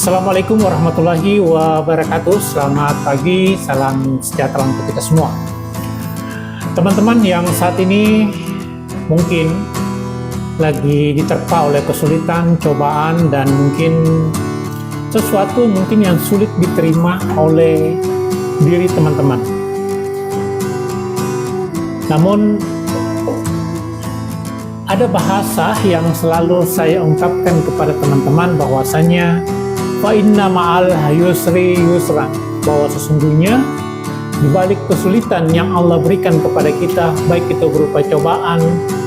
Assalamualaikum warahmatullahi wabarakatuh. Selamat pagi, salam sejahtera untuk kita semua. Teman-teman yang saat ini mungkin lagi diterpa oleh kesulitan, cobaan, dan mungkin sesuatu yang sulit diterima oleh diri teman-teman. Namun ada bahasa yang selalu saya ungkapkan kepada teman-teman bahwasanya fa inna ma'al yusri yusran, bahwa sesungguhnya di balik kesulitan yang Allah berikan kepada kita, baik itu berupa cobaan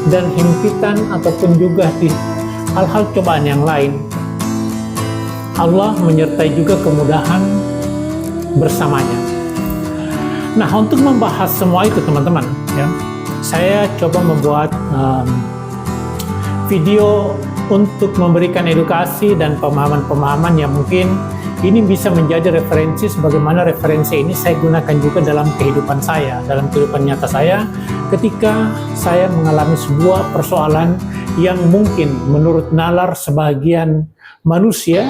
dan himpitan ataupun juga di hal-hal cobaan yang lain, Allah menyertai juga kemudahan bersamanya. Nah, untuk membahas semua itu teman-teman, ya, saya coba membuat video untuk memberikan edukasi dan pemahaman-pemahaman yang mungkin ini bisa menjadi referensi, sebagaimana referensi ini saya gunakan juga dalam kehidupan saya, dalam kehidupan nyata saya, ketika saya mengalami sebuah persoalan yang mungkin menurut nalar sebagian manusia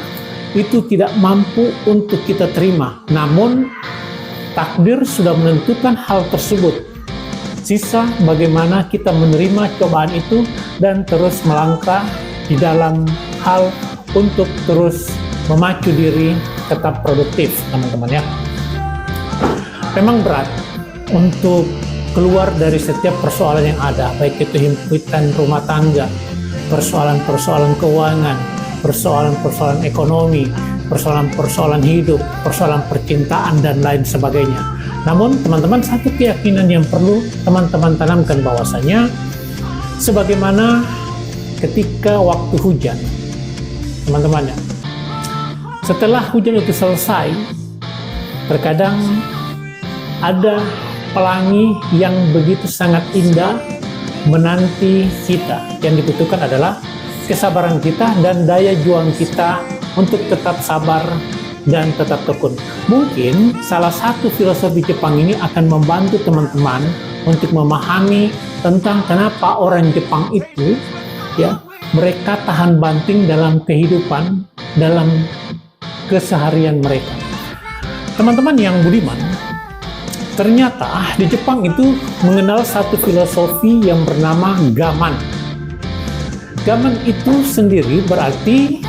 itu tidak mampu untuk kita terima. Namun takdir sudah menentukan hal tersebut. Sisa bagaimana kita menerima cobaan itu dan terus melangkah di dalam hal untuk terus memacu diri tetap produktif, teman-teman ya. Memang berat untuk keluar dari setiap persoalan yang ada, baik itu himpitan rumah tangga, persoalan-persoalan keuangan, persoalan-persoalan ekonomi, persoalan-persoalan hidup, persoalan percintaan, dan lain sebagainya. Namun teman-teman, satu keyakinan yang perlu teman-teman tanamkan bahwasanya sebagaimana ketika waktu hujan, teman-teman ya, setelah hujan itu selesai, terkadang ada pelangi yang begitu sangat indah menanti kita. Yang dibutuhkan adalah kesabaran kita dan daya juang kita untuk tetap sabar dan tetap tekun. Mungkin salah satu filosofi Jepang ini akan membantu teman-teman untuk memahami tentang kenapa orang Jepang itu, ya, mereka tahan banting dalam kehidupan, dalam keseharian mereka. Teman-teman yang budiman, ternyata di Jepang itu mengenal satu filosofi yang bernama gaman. Gaman itu sendiri berarti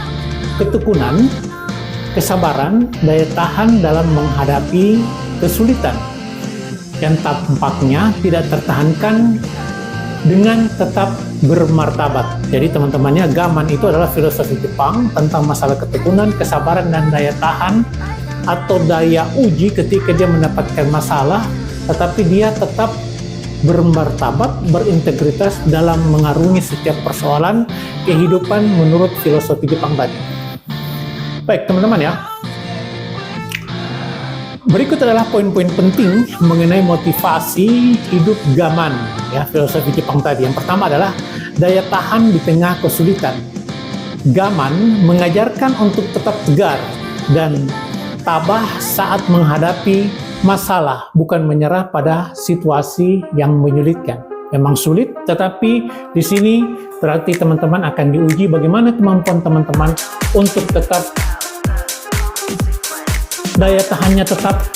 ketekunan, kesabaran, daya tahan dalam menghadapi kesulitan yang tampaknya tidak tertahankan dengan tetap bermartabat. Jadi teman-temannya, gaman itu adalah filosofi Jepang tentang masalah ketekunan, kesabaran, dan daya tahan atau daya uji ketika dia mendapatkan masalah, tetapi dia tetap bermartabat, berintegritas dalam mengarungi setiap persoalan kehidupan menurut filosofi Jepang tadi. Baik teman-teman ya, berikut adalah poin-poin penting mengenai motivasi hidup gaman, ya, filosofi Jepang tadi. Yang pertama adalah daya tahan di tengah kesulitan. Gaman mengajarkan untuk tetap tegar dan tabah saat menghadapi masalah, bukan menyerah pada situasi yang menyulitkan. Memang sulit, tetapi di sini berarti teman-teman akan diuji bagaimana kemampuan teman-teman untuk tetap daya tahannya tetap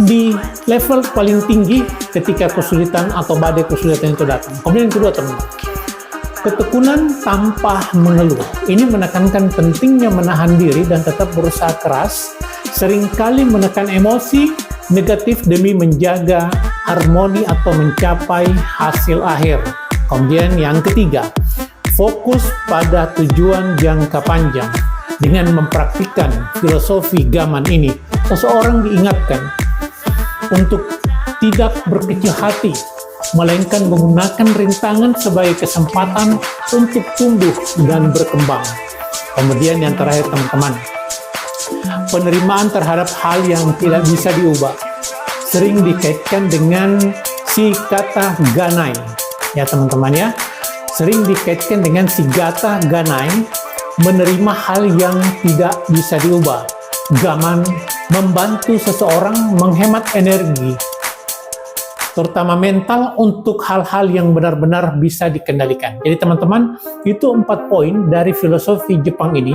di level paling tinggi ketika kesulitan atau badai kesulitan itu datang. Kemudian yang kedua teman-teman, ketekunan tanpa mengeluh. Ini menekankan pentingnya menahan diri dan tetap berusaha keras, seringkali menekan emosi negatif demi menjaga harmoni atau mencapai hasil akhir. Kemudian yang ketiga, fokus pada tujuan jangka panjang. Dengan mempraktikkan filosofi gaman ini, seseorang diingatkan untuk tidak berkecil hati, melainkan menggunakan rintangan sebagai kesempatan untuk tumbuh dan berkembang. Kemudian yang terakhir teman-teman, penerimaan terhadap hal yang tidak bisa diubah sering dikaitkan dengan si kata ganai, ya teman-teman ya, sering dikaitkan dengan si kata ganai, menerima hal yang tidak bisa diubah. Gaman membantu seseorang menghemat energi, terutama mental, untuk hal-hal yang benar-benar bisa dikendalikan. Jadi teman-teman, itu 4 poin dari filosofi Jepang ini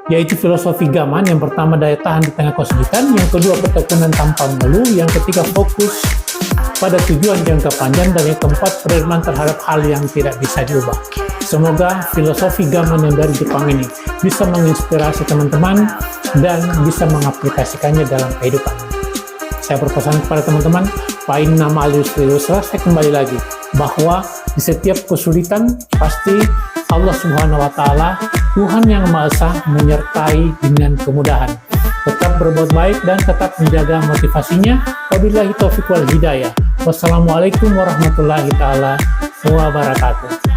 yaitu filosofi Gaman. Yang pertama, daya tahan di tengah kesulitan. Yang kedua, ketekunan tanpa mengeluh. Yang ketiga, fokus pada tujuan jangka panjang. Dan yang keempat, penerimaan terhadap hal yang tidak bisa diubah. Semoga filosofi Gaman yang dari Jepang ini bisa menginspirasi teman-teman dan bisa mengaplikasikannya dalam kehidupan. Saya berpesan kepada teman-teman, fa inna ma'al usri yusra, saya kembali lagi, bahwa di setiap kesulitan pasti Allah Subhanahu wa Ta'ala, Tuhan yang Maha Esa, menyertai dengan kemudahan. Tetap berbuat baik dan tetap menjaga motivasinya. Wabillahi taufiq wal hidayah. Wassalamualaikum warahmatullahi taala wabarakatuh.